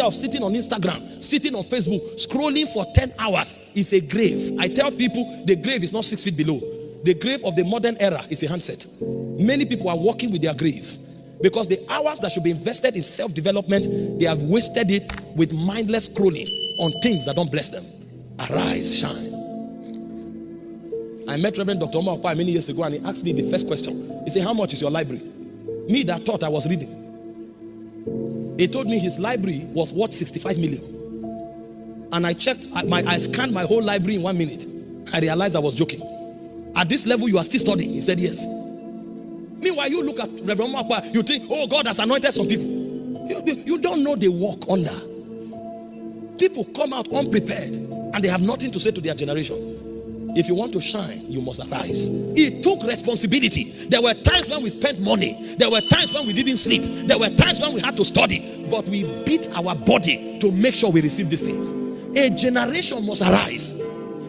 of sitting on Instagram, sitting on Facebook, scrolling for 10 hours is a grave. I tell people the grave is not 6 feet below. The grave of the modern era is a handset. Many people are walking with their graves because the hours that should be invested in self-development, they have wasted it with mindless scrolling on things that don't bless them. Arise, shine. I met Reverend Dr. Orokpo many years ago, and he asked me the first question. He said, how much is your library? Me that thought I was reading. He told me his library was worth 65 million. And I checked, I scanned my whole library in 1 minute. I realized I was joking. At this level, you are still studying? He said, yes. Meanwhile, you look at Reverend Orokpo, you think, oh, God has anointed some people. You don't know they walk under. People come out unprepared, and they have nothing to say to their generation. If you want to shine, you must arise. It took responsibility. There were times when we spent money. There were times when we didn't sleep. There were times when we had to study. But we beat our body to make sure we receive these things. A generation must arise.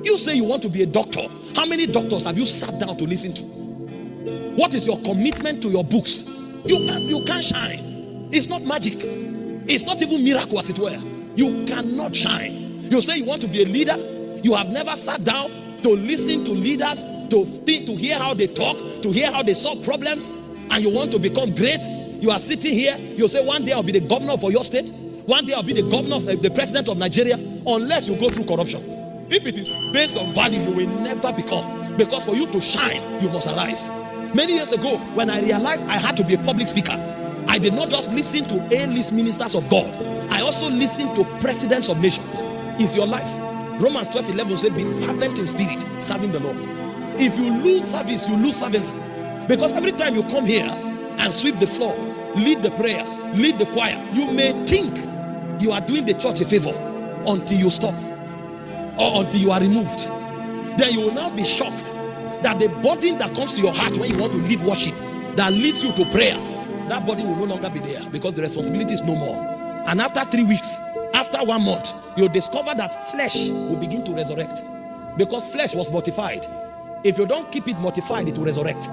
You say you want to be a doctor. How many doctors have you sat down to listen to? What is your commitment to your books? You can't shine. It's not magic. It's not even miracle as it were. You cannot shine. You say you want to be a leader. You have never sat down to listen to leaders, to think, to hear how they talk, to hear how they solve problems, and you want to become great. You are sitting here, you say one day I'll be the governor of your state, one day I'll be the governor of the president of Nigeria, unless you go through corruption. If it is based on value, you will never become, because for you to shine, you must arise. Many years ago, when I realized I had to be a public speaker, I did not just listen to A-list ministers of God, I also listened to presidents of nations. Is your life? Romans 12:11 says, be fervent in spirit, serving the Lord. If you lose service, you lose fervency. Because every time you come here and sweep the floor, lead the prayer, lead the choir, you may think you are doing the church a favor until you stop or until you are removed. Then you will now be shocked that the burden that comes to your heart when you want to lead worship, that leads you to prayer, that burden will no longer be there because the responsibility is no more. And after 3 weeks, after 1 month, you'll discover that flesh will begin to resurrect, because flesh was mortified. If you don't keep it mortified, it will resurrect.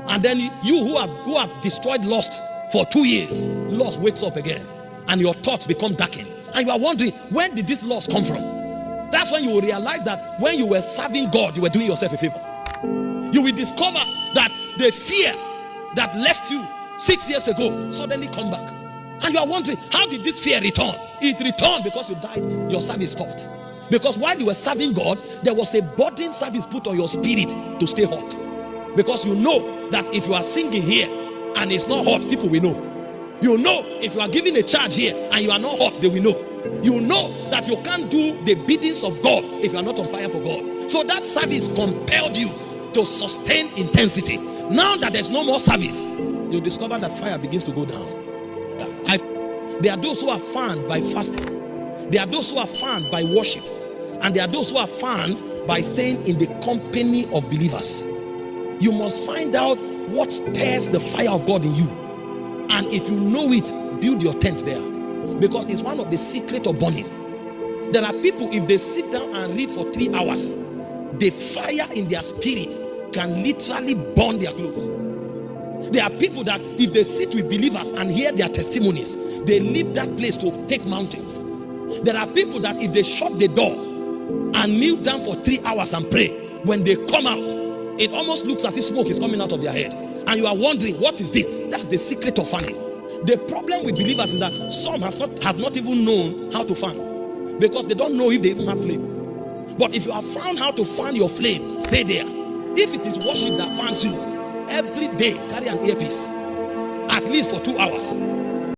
And then you who have destroyed lust for 2 years, lust wakes up again, and your thoughts become darkened, and you are wondering, when did this lust come from? That's when you will realize that when you were serving God, you were doing yourself a favor. You will discover that the fear that left you 6 years ago suddenly come back. And you are wondering, how did this fear return? It returned because you died, your service stopped. Because while you were serving God, there was a burden service put on your spirit to stay hot. Because you know that if you are singing here and it's not hot, people will know. You know if you are giving a charge here and you are not hot, they will know. You know that you can't do the biddings of God if you are not on fire for God. So that service compelled you to sustain intensity. Now that there's no more service, you discover that fire begins to go down. There are those who are fanned by fasting. There are those who are fanned by worship. And there are those who are fanned by staying in the company of believers. You must find out what stirs the fire of God in you. And if you know it, build your tent there. Because it's one of the secrets of burning. There are people, if they sit down and read for 3 hours, the fire in their spirit can literally burn their clothes. There are people that if they sit with believers and hear their testimonies, they leave that place to take mountains. There are people that if they shut the door and kneel down for 3 hours and pray, when they come out, it almost looks as if smoke is coming out of their head. And you are wondering, what is this? That's the secret of fanning. The problem with believers is that some have not even known how to fan, because they don't know if they even have flame. But if you have found how to fan your flame, stay there. If it is worship that fans you, every day carry an earpiece, at least for 2 hours.